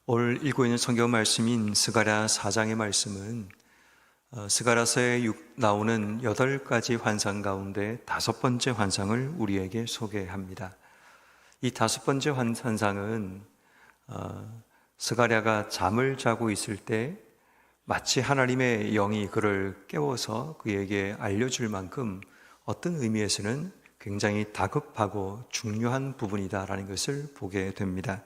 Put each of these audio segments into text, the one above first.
오늘 읽고 있는 성경 말씀인 스가랴 4장의 말씀은 스가랴서에 나오는 8가지 환상 가운데 5번째 환상을 우리에게 소개합니다. 이 5번째 환상은 스가랴가 잠을 자고 있을 때 마치 하나님의 영이 그를 깨워서 그에게 알려줄 만큼 어떤 의미에서는 굉장히 다급하고 중요한 부분이다라는 것을 보게 됩니다.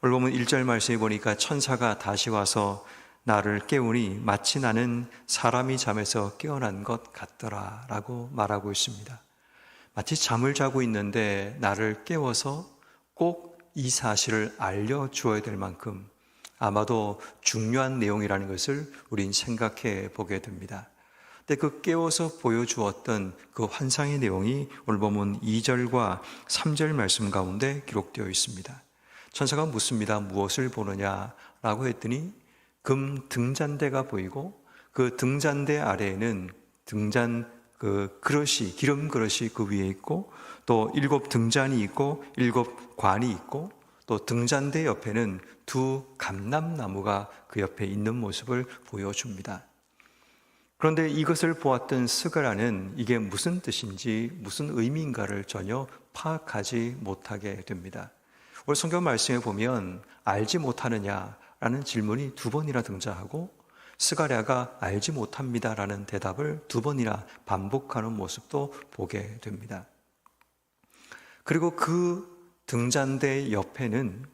오늘 보면 1절 말씀에 보니까 천사가 다시 와서 나를 깨우니 마치 나는 사람이 잠에서 깨어난 것 같더라 라고 말하고 있습니다. 마치 잠을 자고 있는데 나를 깨워서 꼭 이 사실을 알려주어야 될 만큼 아마도 중요한 내용이라는 것을 우린 생각해 보게 됩니다. 근데 그 깨워서 보여주었던 그 환상의 내용이 오늘 보면 2절과 3절 말씀 가운데 기록되어 있습니다. 천사가 묻습니다. 무엇을 보느냐라고 했더니 금 등잔대가 보이고 그 등잔대 아래에는 기름 그릇이 그 위에 있고 또 7 등잔이 있고 7 관이 있고 또 등잔대 옆에는 2 감람나무가 그 옆에 있는 모습을 보여줍니다. 그런데 이것을 보았던 스가랴는 이게 무슨 뜻인지 무슨 의미인가를 전혀 파악하지 못하게 됩니다. 오늘 성경 말씀에 보면 알지 못하느냐라는 질문이 2번이나 등장하고 스가랴가 알지 못합니다라는 대답을 2번이나 반복하는 모습도 보게 됩니다. 그리고 그 등잔대 옆에는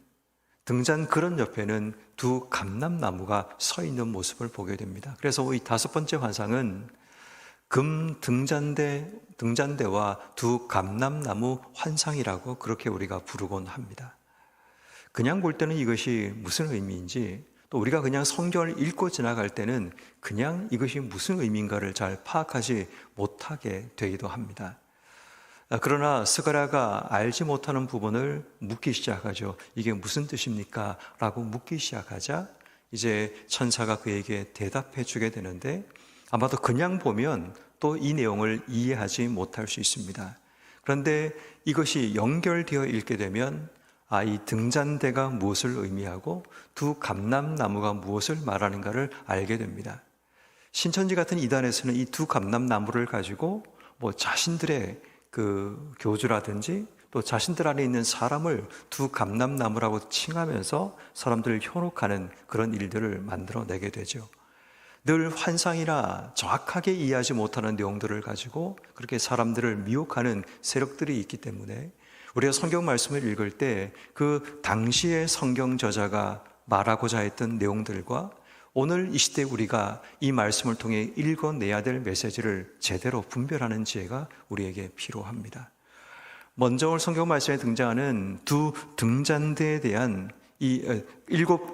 그런 옆에는 2 감람나무가 서 있는 모습을 보게 됩니다. 그래서 이 5번째 환상은 금 등잔대와 2 감람나무 환상이라고 그렇게 우리가 부르곤 합니다. 그냥 볼 때는 이것이 무슨 의미인지 또 우리가 그냥 성경을 읽고 지나갈 때는 그냥 이것이 무슨 의미인가를 잘 파악하지 못하게 되기도 합니다. 그러나 스가랴가 알지 못하는 부분을 묻기 시작하죠. 이게 무슨 뜻입니까? 라고 묻기 시작하자 이제 천사가 그에게 대답해 주게 되는데 아마도 그냥 보면 또 이 내용을 이해하지 못할 수 있습니다. 그런데 이것이 연결되어 읽게 되면 이 등잔대가 무엇을 의미하고 2 감람나무가 무엇을 말하는가를 알게 됩니다. 신천지 같은 이단에서는 이 2 감람나무를 가지고 자신들의 그 교주라든지 또 자신들 안에 있는 사람을 2 감람나무라고 칭하면서 사람들을 현혹하는 그런 일들을 만들어내게 되죠. 늘 환상이나 정확하게 이해하지 못하는 내용들을 가지고 그렇게 사람들을 미혹하는 세력들이 있기 때문에 우리가 성경 말씀을 읽을 때 그 당시의 성경 저자가 말하고자 했던 내용들과 오늘 이 시대에 우리가 이 말씀을 통해 읽어내야 될 메시지를 제대로 분별하는 지혜가 우리에게 필요합니다. 먼저 오늘 성경 말씀에 등장하는 2 등잔대에 대한 7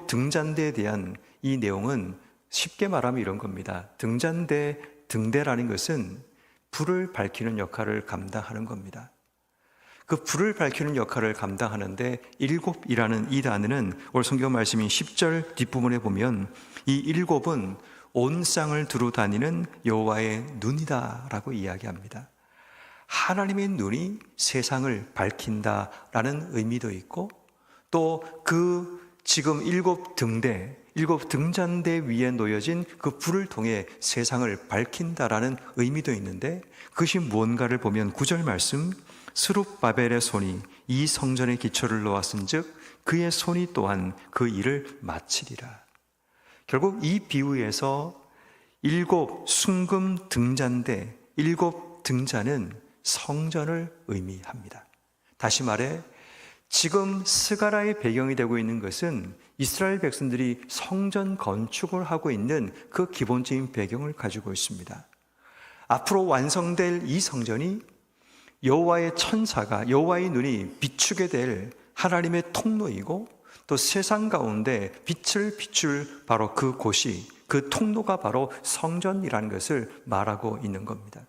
등잔대에 대한 이 내용은 쉽게 말하면 이런 겁니다. 등대라는 것은 불을 밝히는 역할을 감당하는 겁니다. 그 불을 밝히는 역할을 감당하는데 7이라는 이 단어는 오늘 성경 말씀인 10절 뒷부분에 보면 이 7은 온 쌍을 두루 다니는 여호와의 눈이다 라고 이야기합니다. 하나님의 눈이 세상을 밝힌다라는 의미도 있고 또 그 지금 7 등잔대 위에 놓여진 그 불을 통해 세상을 밝힌다라는 의미도 있는데 그것이 무언가를 보면 9절 말씀 스룹바벨의 손이 이 성전의 기초를 놓았은즉 그의 손이 또한 그 일을 마치리라. 결국 이 비유에서 7 순금 등잔대 7 등잔은 성전을 의미합니다. 다시 말해 지금 스가랴의 배경이 되고 있는 것은 이스라엘 백성들이 성전 건축을 하고 있는 그 기본적인 배경을 가지고 있습니다. 앞으로 완성될 이 성전이 여호와의 천사가 여호와의 눈이 비추게 될 하나님의 통로이고 또 세상 가운데 빛을 비출 바로 그 곳이 그 통로가 바로 성전이라는 것을 말하고 있는 겁니다.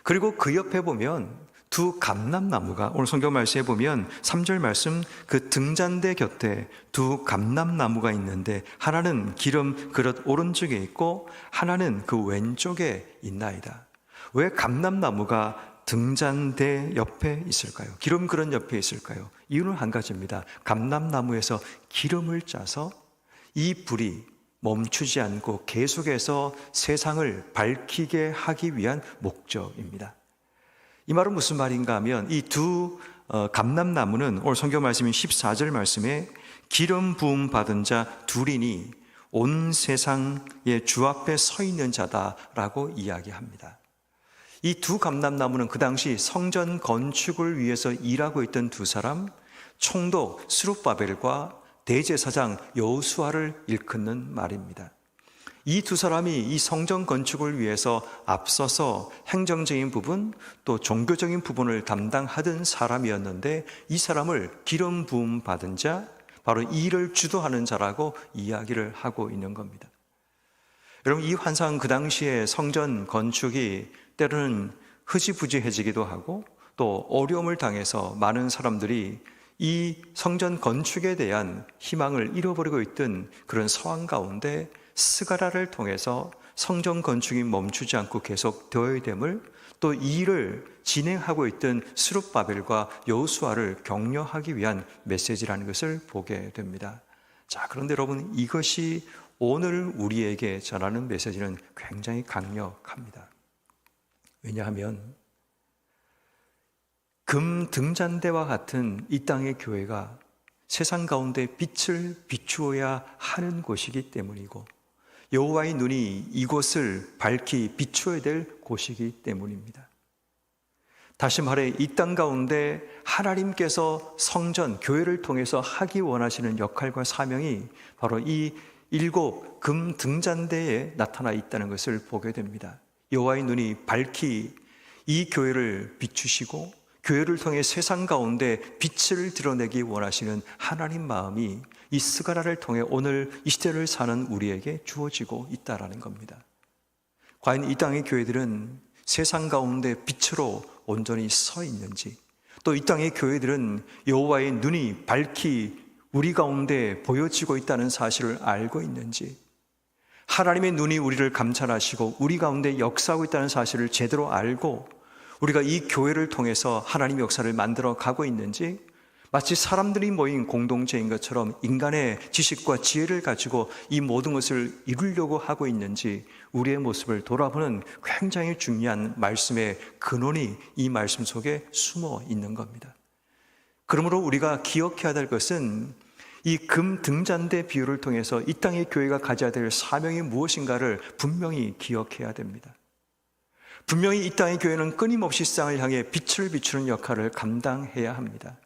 그리고 그 옆에 보면 2 감람나무가 오늘 성경 말씀에 보면 3절 말씀 그 등잔대 곁에 2 감람나무가 있는데 하나는 기름 그릇 오른쪽에 있고 하나는 그 왼쪽에 있나이다. 왜 감람나무가 등잔대 옆에 있을까요? 기름 그릇 옆에 있을까요? 이유는 한 가지입니다. 감람나무에서 기름을 짜서 이 불이 멈추지 않고 계속해서 세상을 밝히게 하기 위한 목적입니다. 이 말은 무슨 말인가 하면 이 두 감람나무는 오늘 성경 말씀인 14절 말씀에 기름 부음 받은 자 둘이니 온 세상의 주 앞에 서 있는 자다라고 이야기합니다. 이 두 감람나무는 그 당시 성전 건축을 위해서 일하고 있던 두 사람, 총독 스룹바벨과 대제사장 여호수아를 일컫는 말입니다. 이 두 사람이 이 성전 건축을 위해서 앞서서 행정적인 부분 또 종교적인 부분을 담당하던 사람이었는데 이 사람을 기름 부음 받은 자, 바로 이 일을 주도하는 자라고 이야기를 하고 있는 겁니다. 여러분, 이 환상은 그 당시에 성전 건축이 때로는 흐지부지해지기도 하고 또 어려움을 당해서 많은 사람들이 이 성전 건축에 대한 희망을 잃어버리고 있던 그런 상황 가운데 스가랴를 통해서 성전 건축이 멈추지 않고 계속 되어야 됨을, 또 이 일을 진행하고 있던 스룹바벨과 여호수아를 격려하기 위한 메시지라는 것을 보게 됩니다. 자, 그런데 여러분, 이것이 오늘 우리에게 전하는 메시지는 굉장히 강력합니다. 왜냐하면 금 등잔대와 같은 이 땅의 교회가 세상 가운데 빛을 비추어야 하는 곳이기 때문이고, 여호와의 눈이 이곳을 밝히 비추어야 될 곳이기 때문입니다. 다시 말해 이 땅 가운데 하나님께서 성전, 교회를 통해서 하기 원하시는 역할과 사명이 바로 이 7 금 등잔대에 나타나 있다는 것을 보게 됩니다. 여호와의 눈이 밝히 이 교회를 비추시고 교회를 통해 세상 가운데 빛을 드러내기 원하시는 하나님 마음이 이 스가랴를 통해 오늘 이 시대를 사는 우리에게 주어지고 있다는 겁니다. 과연 이 땅의 교회들은 세상 가운데 빛으로 온전히 서 있는지, 또 이 땅의 교회들은 여호와의 눈이 밝히 우리 가운데 보여지고 있다는 사실을 알고 있는지, 하나님의 눈이 우리를 감찰하시고 우리 가운데 역사하고 있다는 사실을 제대로 알고 우리가 이 교회를 통해서 하나님의 역사를 만들어 가고 있는지, 마치 사람들이 모인 공동체인 것처럼 인간의 지식과 지혜를 가지고 이 모든 것을 이루려고 하고 있는지 우리의 모습을 돌아보는 굉장히 중요한 말씀의 근원이 이 말씀 속에 숨어 있는 겁니다. 그러므로 우리가 기억해야 될 것은 이 금 등잔대 비유를 통해서 이 땅의 교회가 가져야 될 사명이 무엇인가를 분명히 기억해야 됩니다. 분명히 이 땅의 교회는 끊임없이 세상을 향해 빛을 비추는 역할을 감당해야 합니다.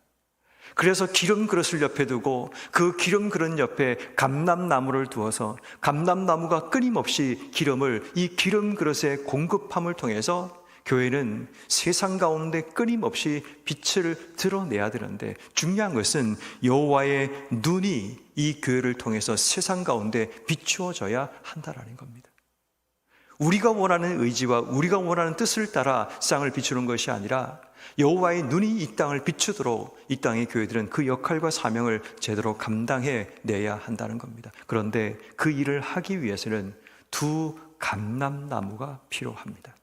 그래서 기름 그릇을 옆에 두고 그 기름 그릇 옆에 감람나무를 두어서 감람나무가 끊임없이 기름을 이 기름 그릇의 공급함을 통해서 교회는 세상 가운데 끊임없이 빛을 드러내야 되는데, 중요한 것은 여호와의 눈이 이 교회를 통해서 세상 가운데 비추어져야 한다는 겁니다. 우리가 원하는 의지와 우리가 원하는 뜻을 따라 세상을 비추는 것이 아니라 여호와의 눈이 이 땅을 비추도록 이 땅의 교회들은 그 역할과 사명을 제대로 감당해 내야 한다는 겁니다. 그런데 그 일을 하기 위해서는 두 감람나무가 필요합니다.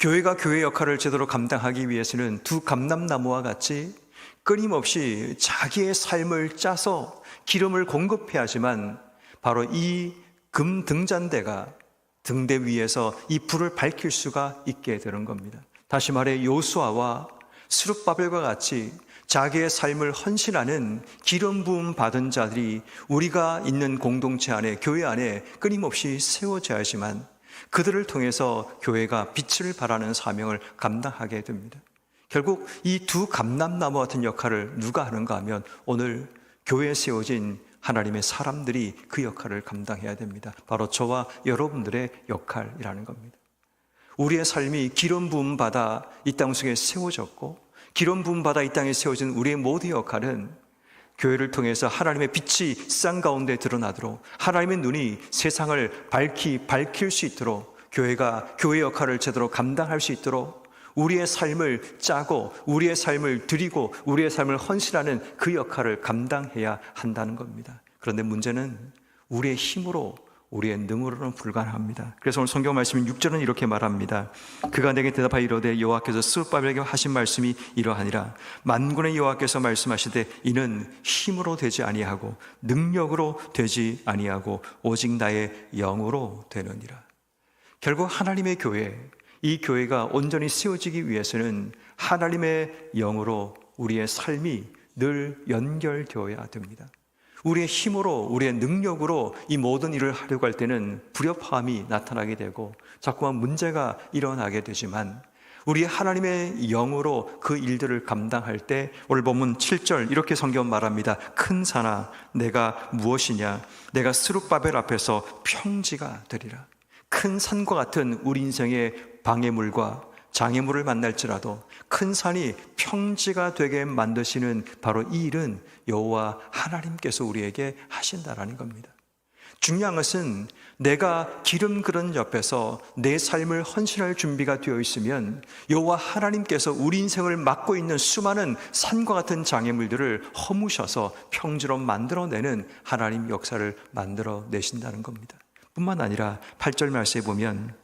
교회가 교회 역할을 제대로 감당하기 위해서는 두 감람나무와 같이 끊임없이 자기의 삶을 짜서 기름을 공급해야지만 바로 이 금 등잔대가 등대 위에서 이 불을 밝힐 수가 있게 되는 겁니다. 다시 말해 여호수아와 스룹바벨과 같이 자기의 삶을 헌신하는 기름 부음 받은 자들이 우리가 있는 공동체 안에, 교회 안에 끊임없이 세워져야지만 그들을 통해서 교회가 빛을 발하는 사명을 감당하게 됩니다. 결국 이 두 감람나무 같은 역할을 누가 하는가 하면 오늘 교회에 세워진 하나님의 사람들이 그 역할을 감당해야 됩니다. 바로 저와 여러분들의 역할이라는 겁니다. 우리의 삶이 기름 부음 받아 이 땅 속에 세워졌고, 기름 부음 받아 이 땅에 세워진 우리의 모든 역할은 교회를 통해서 하나님의 빛이 세상 가운데 드러나도록, 하나님의 눈이 세상을 밝힐 수 있도록, 교회가 교회 역할을 제대로 감당할 수 있도록 우리의 삶을 짜고 우리의 삶을 드리고 우리의 삶을 헌신하는 그 역할을 감당해야 한다는 겁니다. 그런데 문제는 우리의 힘으로 우리의 능으로는 불가능합니다. 그래서 오늘 성경 말씀 6절은 이렇게 말합니다. 그가 내게 대답하여 이르되 여호와께서 스룹바벨에게 하신 말씀이 이러하니라. 만군의 여호와께서 말씀하시되 이는 힘으로 되지 아니하고 능력으로 되지 아니하고 오직 나의 영으로 되느니라. 결국 하나님의 교회, 이 교회가 온전히 세워지기 위해서는 하나님의 영으로 우리의 삶이 늘 연결되어야 됩니다. 우리의 힘으로, 우리의 능력으로 이 모든 일을 하려고 할 때는 불협화음이 나타나게 되고 자꾸만 문제가 일어나게 되지만, 우리 하나님의 영으로 그 일들을 감당할 때, 오늘 본문 7절 이렇게 성경 말합니다. 큰 산아 내가 무엇이냐, 내가 스룹바벨 앞에서 평지가 되리라. 큰 산과 같은 우리 인생의 방해물과 장애물을 만날지라도 큰 산이 평지가 되게 만드시는 바로 이 일은 여호와 하나님께서 우리에게 하신다라는 겁니다. 중요한 것은 내가 기름 그릇 옆에서 내 삶을 헌신할 준비가 되어 있으면 여호와 하나님께서 우리 인생을 막고 있는 수많은 산과 같은 장애물들을 허무셔서 평지로 만들어내는 하나님 역사를 만들어내신다는 겁니다. 뿐만 아니라 8절 말씀에 보면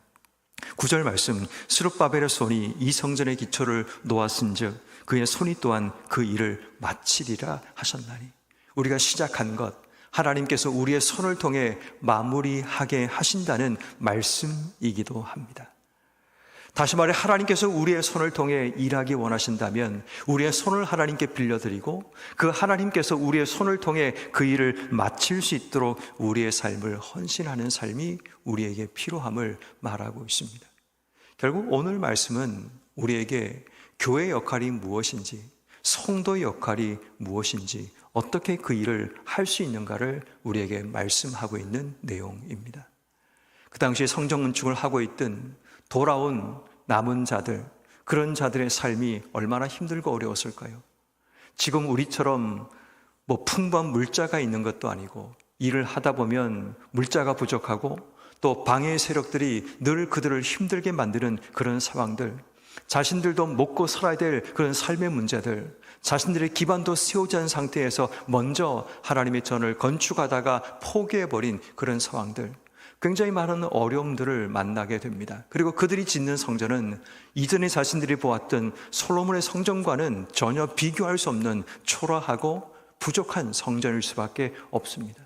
9절 말씀, 스룹바벨의 손이 이 성전의 기초를 놓았은즉 그의 손이 또한 그 일을 마치리라 하셨나니, 우리가 시작한 것 하나님께서 우리의 손을 통해 마무리하게 하신다는 말씀이기도 합니다. 다시 말해 하나님께서 우리의 손을 통해 일하기 원하신다면 우리의 손을 하나님께 빌려드리고 그 하나님께서 우리의 손을 통해 그 일을 마칠 수 있도록 우리의 삶을 헌신하는 삶이 우리에게 필요함을 말하고 있습니다. 결국 오늘 말씀은 우리에게 교회의 역할이 무엇인지, 성도의 역할이 무엇인지, 어떻게 그 일을 할 수 있는가를 우리에게 말씀하고 있는 내용입니다. 그 당시에 성전 건축을 하고 있던 돌아온 남은 자들, 그런 자들의 삶이 얼마나 힘들고 어려웠을까요? 지금 우리처럼 풍부한 물자가 있는 것도 아니고, 일을 하다 보면 물자가 부족하고 또 방해의 세력들이 늘 그들을 힘들게 만드는 그런 상황들, 자신들도 먹고 살아야 될 그런 삶의 문제들, 자신들의 기반도 세우지 않은 상태에서 먼저 하나님의 전을 건축하다가 포기해버린 그런 상황들, 굉장히 많은 어려움들을 만나게 됩니다. 그리고 그들이 짓는 성전은 이전에 자신들이 보았던 솔로몬의 성전과는 전혀 비교할 수 없는 초라하고 부족한 성전일 수밖에 없습니다.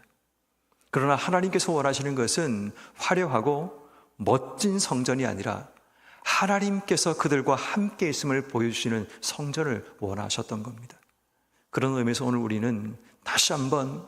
그러나 하나님께서 원하시는 것은 화려하고 멋진 성전이 아니라 하나님께서 그들과 함께 있음을 보여주시는 성전을 원하셨던 겁니다. 그런 의미에서 오늘 우리는 다시 한번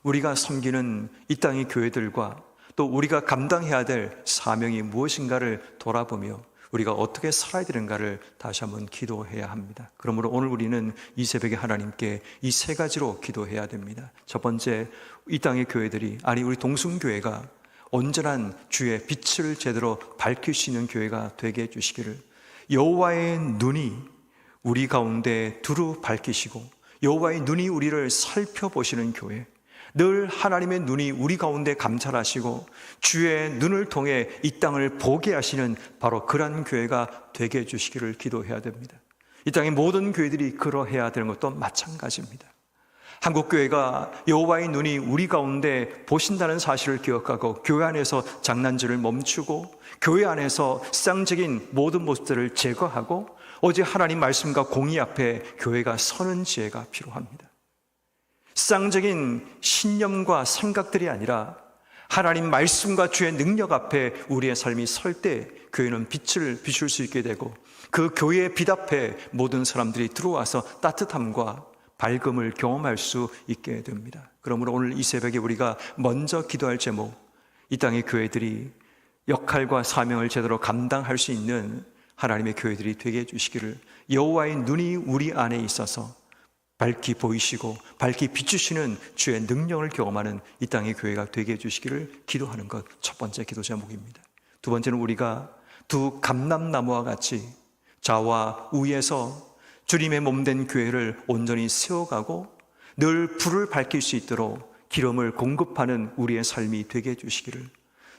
우리가 섬기는 이 땅의 교회들과 또 우리가 감당해야 될 사명이 무엇인가를 돌아보며 우리가 어떻게 살아야 되는가를 다시 한번 기도해야 합니다. 그러므로 오늘 우리는 이 새벽에 하나님께 이 세 가지로 기도해야 됩니다. 첫 번째, 이 땅의 교회들이, 아니 우리 동순교회가 온전한 주의 빛을 제대로 밝힐 수 있는 교회가 되게 해주시기를, 여호와의 눈이 우리 가운데 두루 밝히시고 여호와의 눈이 우리를 살펴보시는 교회, 늘 하나님의 눈이 우리 가운데 감찰하시고 주의 눈을 통해 이 땅을 보게 하시는 바로 그러한 교회가 되게 해주시기를 기도해야 됩니다. 이 땅의 모든 교회들이 그러해야 되는 것도 마찬가지입니다. 한국교회가 여호와의 눈이 우리 가운데 보신다는 사실을 기억하고 교회 안에서 장난질을 멈추고 교회 안에서 세상적인 모든 모습들을 제거하고 오직 하나님 말씀과 공의 앞에 교회가 서는 지혜가 필요합니다. 세상적인 신념과 생각들이 아니라 하나님 말씀과 주의 능력 앞에 우리의 삶이 설 때 교회는 빛을 비출 수 있게 되고 그 교회의 빛 앞에 모든 사람들이 들어와서 따뜻함과 밝음을 경험할 수 있게 됩니다. 그러므로 오늘 이 새벽에 우리가 먼저 기도할 제목, 이 땅의 교회들이 역할과 사명을 제대로 감당할 수 있는 하나님의 교회들이 되게 해주시기를, 여호와의 눈이 우리 안에 있어서 밝히 보이시고 밝히 비추시는 주의 능력을 경험하는 이 땅의 교회가 되게 해주시기를 기도하는 것, 첫 번째 기도 제목입니다. 두 번째는 우리가 두 감람나무와 같이 좌와 우에서 주님의 몸된 교회를 온전히 세워가고 늘 불을 밝힐 수 있도록 기름을 공급하는 우리의 삶이 되게 해주시기를,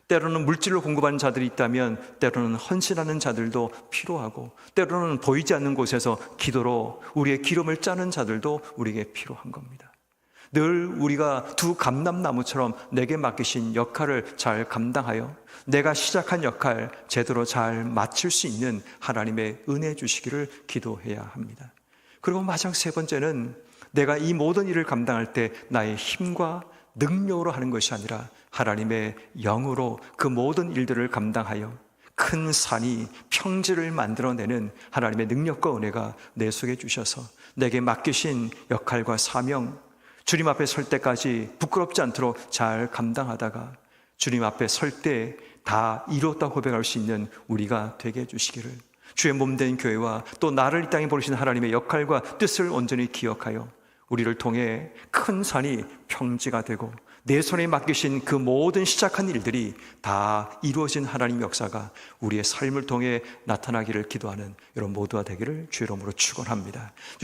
때로는 물질을 공급하는 자들이 있다면 때로는 헌신하는 자들도 필요하고 때로는 보이지 않는 곳에서 기도로 우리의 기름을 짜는 자들도 우리에게 필요한 겁니다. 늘 우리가 두 감람나무처럼 내게 맡기신 역할을 잘 감당하여 내가 시작한 역할 제대로 잘 마칠 수 있는 하나님의 은혜 주시기를 기도해야 합니다. 그리고 마지막 세 번째는 내가 이 모든 일을 감당할 때 나의 힘과 능력으로 하는 것이 아니라 하나님의 영으로 그 모든 일들을 감당하여 큰 산이 평지를 만들어내는 하나님의 능력과 은혜가 내 속에 주셔서 내게 맡기신 역할과 사명, 주님 앞에 설 때까지 부끄럽지 않도록 잘 감당하다가 주님 앞에 설 때 다 이뤘다고 고백할 수 있는 우리가 되게 해주시기를, 주의 몸된 교회와 또 나를 이 땅에 보내신 하나님의 역할과 뜻을 온전히 기억하여 우리를 통해 큰 산이 평지가 되고 내 손에 맡기신 그 모든 시작한 일들이 다 이루어진 하나님의 역사가 우리의 삶을 통해 나타나기를 기도하는 여러분 모두가 되기를 주의 이름으로 축원합니다.